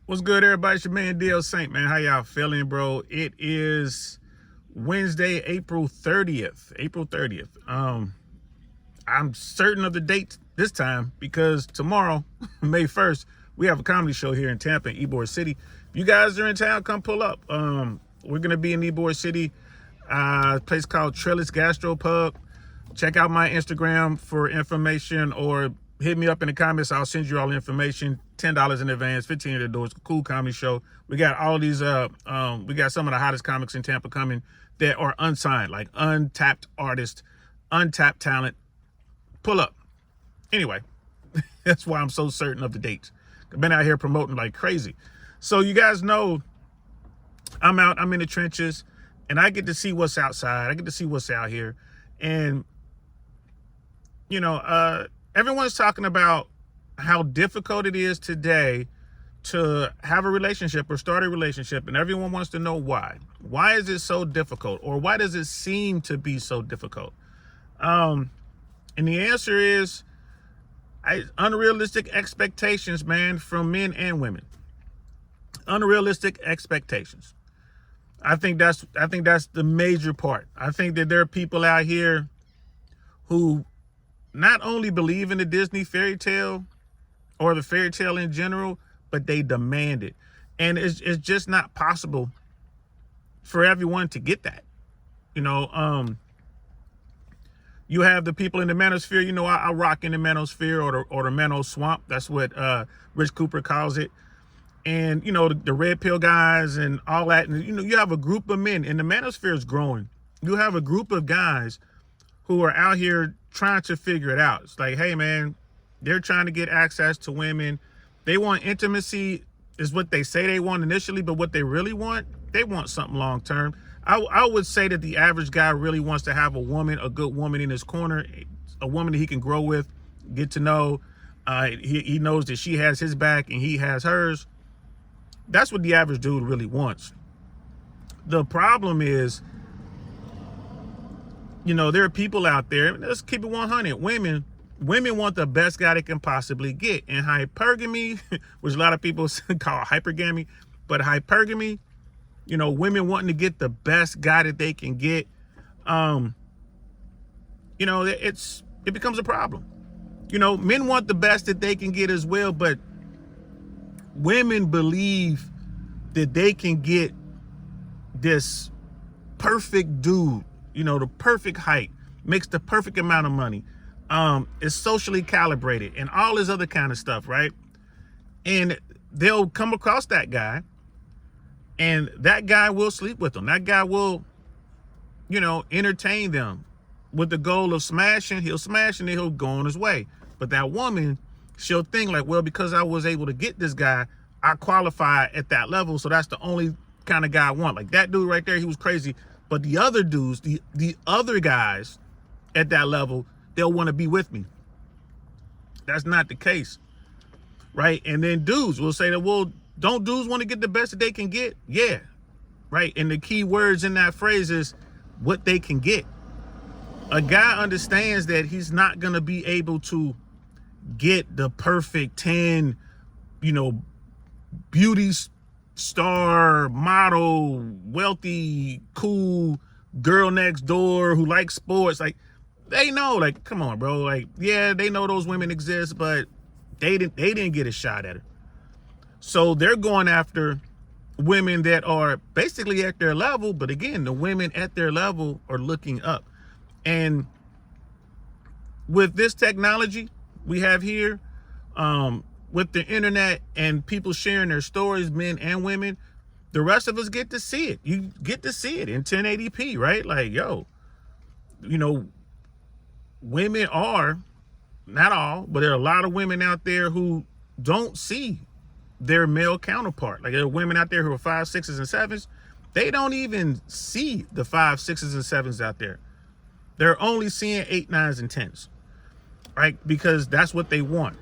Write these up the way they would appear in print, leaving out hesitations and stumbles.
What's good, everybody? It's your man DL Saint, man. How y'all feeling, bro? It is Wednesday, April 30th. April 30th. I'm certain of the date this time because tomorrow, May 1st, we have a comedy show here in Tampa, in Ybor City. If you guys are in town, come pull up. We're gonna be in Ybor City, a place called Trellis Gastropub. Check out my Instagram for information, or hit me up in the comments. I'll send you all the information. $10 in advance, $15 at the door. It's a cool comedy show. We got all these, we got some of the hottest comics in Tampa coming that are unsigned, like untapped artists, untapped talent. Pull up. Anyway, that's why I'm so certain of the dates. I've been out here promoting like crazy. So you guys know I'm in the trenches, and I get to see what's outside. I get to see what's out here. And, you know, everyone's talking about how difficult it is today to have a relationship or start a relationship, and everyone wants to know why. Why is it so difficult, or why does it seem to be so difficult? And the answer is unrealistic expectations, man, from men and women. Unrealistic expectations. I think that's the major part. I think that there are people out here who not only believe in the Disney fairy tale or the fairy tale in general, but they demand it. And it's just not possible for everyone to get that. You know, you have the people in the manosphere. You know, I rock in the manosphere, or the mano swamp. That's what Rich Cooper calls it. And, you know, the red pill guys and all that. And, you know, you have a group of men, and the manosphere is growing. You have a group of guys who are out here trying to figure it out. It's like, hey, man, they're trying to get access to women. They want intimacy, is what they say they want initially, but what they really want, they want something long term. I would say that the average guy really wants to have a good woman in his corner, a woman that he can grow with, get to know. He knows that she has his back and he has hers. That's what the average dude really wants. The problem is, you know, there are people out there, let's keep it 100, women want the best guy they can possibly get. And hypergamy, which a lot of people call hypergamy, but hypergamy, you know, women wanting to get the best guy that they can get, you know, it becomes a problem. You know, men want the best that they can get as well, but women believe that they can get this perfect dude, you know, the perfect height, makes the perfect amount of money, is socially calibrated, and all this other kind of stuff, right? And they'll come across that guy, and that guy will sleep with them. That guy will, you know, entertain them with the goal of smashing. He'll smash and then he'll go on his way. But that woman, she'll think like, well, because I was able to get this guy, I qualify at that level, so that's the only kind of guy I want. Like that dude right there, he was crazy. But the other dudes, the other guys at that level, they'll want to be with me. That's not the case, right? And then dudes will say that, well, don't dudes want to get the best that they can get? Yeah, right? And the key words in that phrase is what they can get. A guy understands that he's not going to be able to get the perfect 10, you know, beauty star, model, wealthy, cool girl next door who likes sports. Like, they know, like, come on, bro. Like, yeah, they know those women exist, but they didn't get a shot at her. So they're going after women that are basically at their level, but again, the women at their level are looking up. And with this technology we have here, with the internet and people sharing their stories, men and women, the rest of us get to see it. You get to see it in 1080p, right? Like, yo, you know, women are, not all, but there are a lot of women out there who don't see their male counterpart. Like, there are women out there who are 5, 6s, and 7s. They don't even see the 5, 6s, and 7s out there. They're only seeing 8, 9s, and 10s, right? Because that's what they want.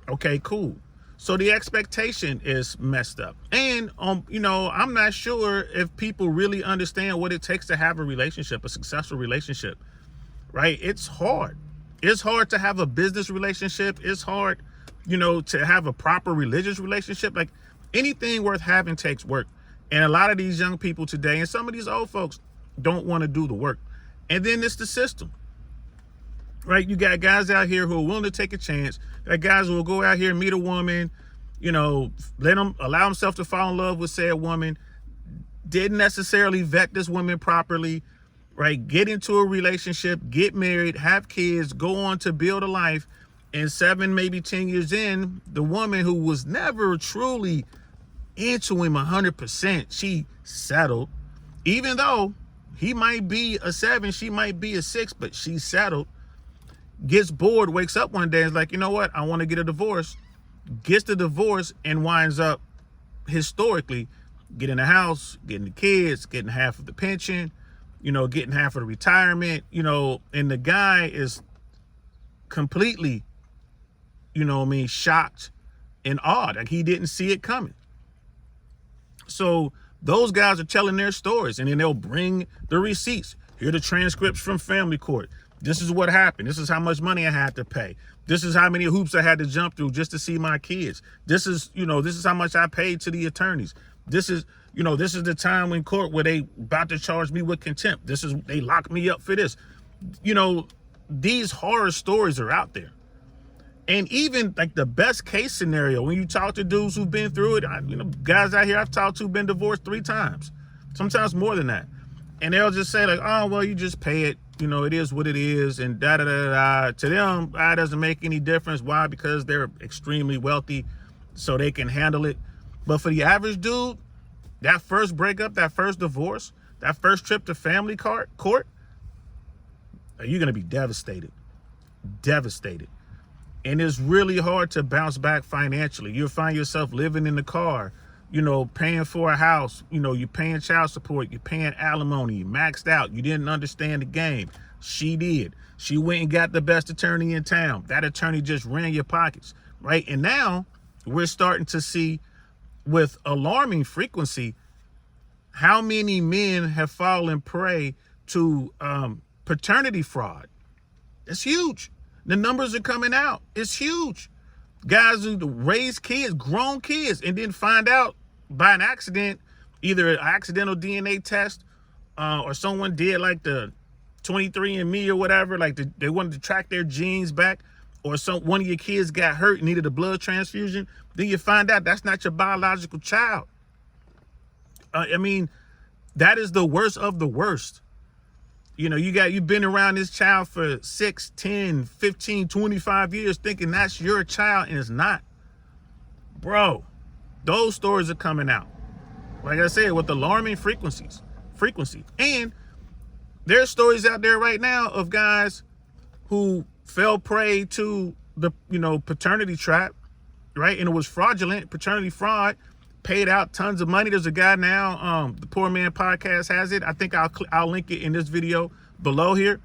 Okay, cool. So the expectation is messed up. And, you know, I'm not sure if people really understand what it takes to have a relationship, a successful relationship, right? It's hard. It's hard to have a business relationship. It's hard, you know, to have a proper religious relationship. Like, Anything worth having takes work. And a lot of these young people today, and some of these old folks, don't want to do the work. And then it's the system, right? You got guys out here who are willing to take a chance. Got guys who will go out here and meet a woman, you know, let them allow himself to fall in love with said woman, didn't necessarily vet this woman properly, right? Get into a relationship, get married, have kids, go on to build a life. And 7, maybe 10 years in, the woman who was never truly into him 100%, she settled. Even though he might be a 7, she might be a 6, but she settled. Gets bored, wakes up one day and is like, you know what? I want to get a divorce. Gets the divorce and winds up historically getting a house, getting the kids, getting half of the pension, you know, getting half of the retirement, you know, and the guy is completely, you know what I mean, shocked and awed. Like he didn't see it coming. So those guys are telling their stories, and then they'll bring the receipts. Here are the transcripts from family court. This is what happened. This is how much money I had to pay. This is how many hoops I had to jump through just to see my kids. This is, you know, this is how much I paid to the attorneys. This is, you know, this is the time in court where they about to charge me with contempt. This is, they locked me up for this. You know, these horror stories are out there. And even like the best case scenario, when you talk to dudes who've been through it, you know, guys out here I've talked to been divorced 3 times, sometimes more than that. And they'll just say like, oh, well, you just pay it. You know, it is what it is. And da da da da. To them, that doesn't make any difference. Why? Because they're extremely wealthy, so they can handle it. But for the average dude, that first breakup, that first divorce, that first trip to family court, you're going to be devastated. Devastated. And it's really hard to bounce back financially. You'll find yourself living in the car, you know, paying for a house, you know, you're paying child support, you're paying alimony, you maxed out, you didn't understand the game. She did. She went and got the best attorney in town. That attorney just ran your pockets, right? And now we're starting to see with alarming frequency how many men have fallen prey to paternity fraud. It's huge. The numbers are coming out. It's huge. Guys who raise kids, grown kids, and then find out by an accident, either an accidental DNA test or someone did like the 23andMe or whatever, like they wanted to track their genes back, or one of your kids got hurt and needed a blood transfusion. Then you find out that's not your biological child. I mean, that is the worst of the worst. You know, you've been around this child for 6, 10, 15, 25 years thinking that's your child, and it's not. Bro, those stories are coming out. Like I said, with alarming frequency. And there's stories out there right now of guys who fell prey to the, you know, paternity trap, right? And it was fraudulent, paternity fraud, paid out tons of money. There's a guy now, the Poor Man Podcast has it. I think I'll link it in this video below here.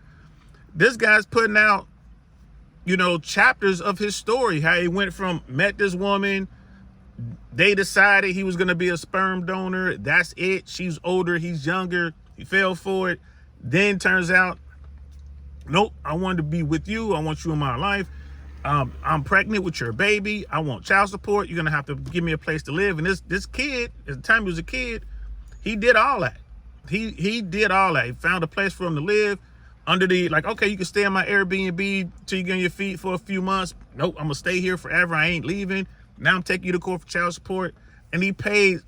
This guy's putting out, you know, chapters of his story, how he went from met this woman, they decided he was going to be a sperm donor. That's it. She's older, he's younger. He fell for it. Then turns out, nope, I wanted to be with you. I want you in my life. I'm pregnant with your baby. I want child support. You're going to have to give me a place to live. And this kid, at the time he was a kid, he did all that. He did all that. He found a place for him to live under the, like, okay, you can stay in my Airbnb till you get on your feet for a few months. Nope, I'm going to stay here forever. I ain't leaving. Now I'm taking you to court for child support. And he paid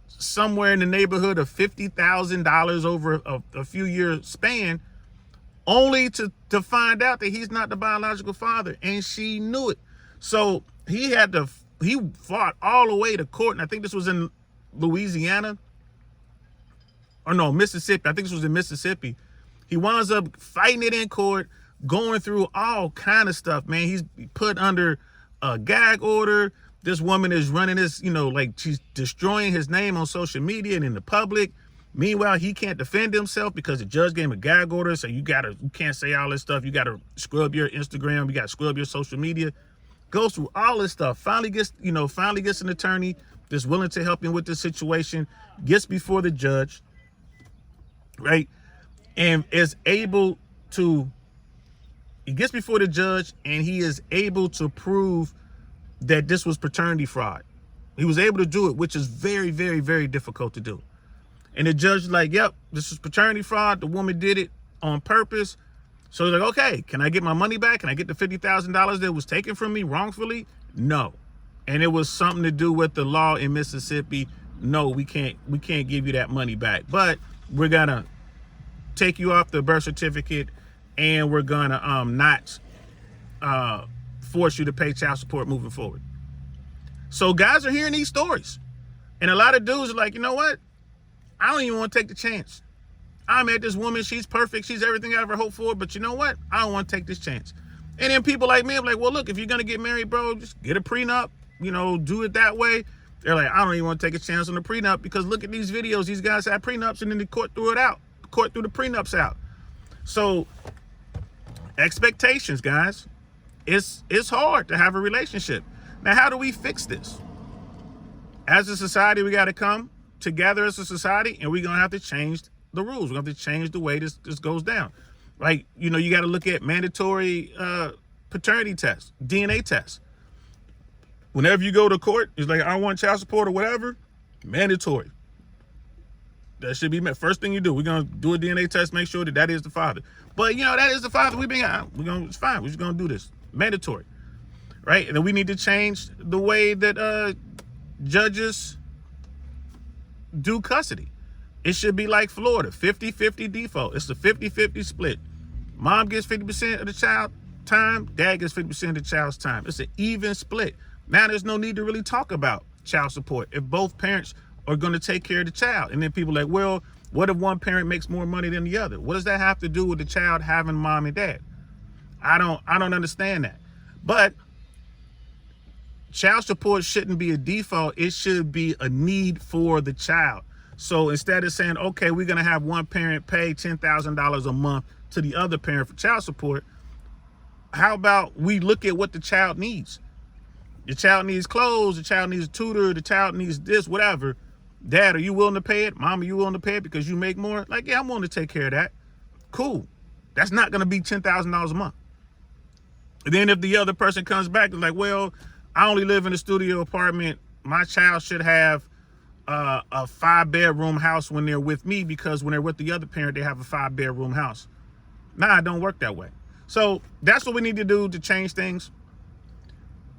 somewhere in the neighborhood of $50,000 over a few year span, only to find out that he's not the biological father, and she knew it. So he fought all the way to court, and I think this was in Louisiana, or no, Mississippi. I think this was in Mississippi. He winds up fighting it in court, going through all kind of stuff, man. He's put under a gag order. This woman is running this, you know, like she's destroying his name on social media and in the public. Meanwhile, he can't defend himself because the judge gave him a gag order. So you can't say all this stuff. You got to scrub your Instagram. You got to scrub your social media. Goes through all this stuff. Finally gets an attorney that's willing to help him with this situation. Gets before the judge, right? And is able to, he gets before the judge and he is able to prove that this was paternity fraud. He was able to do it, which is very, very, very difficult to do. And the judge was like, yep, this is paternity fraud. The woman did it on purpose. So he's like, okay, can I get my money back? Can I get the $50,000 that was taken from me wrongfully? No. And it was something to do with the law in Mississippi. No, we can't give you that money back. But we're gonna take you off the birth certificate, and we're gonna not force you to pay child support moving forward. So guys are hearing these stories, and a lot of dudes are like, you know what? I don't even want to take the chance. I met this woman, she's perfect, she's everything I ever hoped for, but you know what? I don't want to take this chance. And then people like me, I'm like, well, look, if you're gonna get married, bro, just get a prenup, do it that way. They're like, I don't even want to take a chance on the prenup because look at these videos, these guys had prenups and then the court threw it out. The court threw the prenups out. So expectations, guys. It's hard to have a relationship. Now, how do we fix this? As a society, we got to come together as a society, and we're going to have to change the rules. We're going to have to change the way this goes down. Like, you got to look at mandatory paternity tests, DNA tests. Whenever you go to court, it's like, I want child support or whatever, mandatory. That should be met. First thing you do, we're going to do a DNA test, make sure that is the father. But, that is the father. It's fine. We're just going to do this. Mandatory. Right? And then we need to change the way that judges do custody. It should be like Florida, 50-50 default. It's a 50-50 split. Mom gets 50% of the child time, dad gets 50% of the child's time. It's an even split. Now there's no need to really talk about child support if both parents are going to take care of the child. And then people are like, well, what if one parent makes more money than the other? What does that have to do with the child having mom and dad? I don't understand that. But child support shouldn't be a default. It should be a need for the child. So instead of saying, okay, we're going to have one parent pay $10,000 a month to the other parent for child support, how about we look at what the child needs? The child needs clothes, the child needs a tutor, the child needs this, whatever. Dad, are you willing to pay it? Mom, are you willing to pay it because you make more? Like, yeah, I'm willing to take care of that. Cool. That's not going to be $10,000 a month. And then if the other person comes back and like, well, I only live in a studio apartment. My child should have a 5-bedroom house when they're with me because when they're with the other parent, they have a 5-bedroom house. Nah, it don't work that way. So that's what we need to do to change things.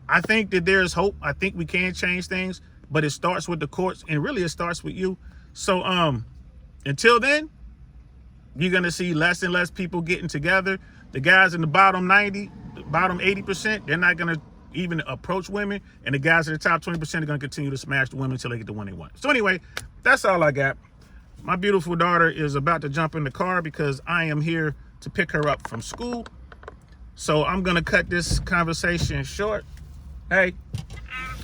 I think that there's hope. I think we can change things, but it starts with the courts and really it starts with you. So until then, you're going to see less and less people getting together. The guys in the bottom 90, the bottom 80%, they're not going to even approach women. And the guys in the top 20% are going to continue to smash the women until they get the one they want. So anyway, that's all I got. My beautiful daughter is about to jump in the car because I am here to pick her up from school. So I'm going to cut this conversation short. Hey,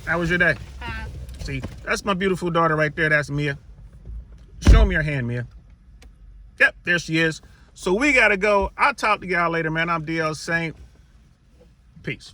how was your day? See, that's my beautiful daughter right there. That's Mia. Show me your hand, Mia. Yep, there she is. So we got to go. I'll talk to y'all later, man. I'm DL Saint. Peace.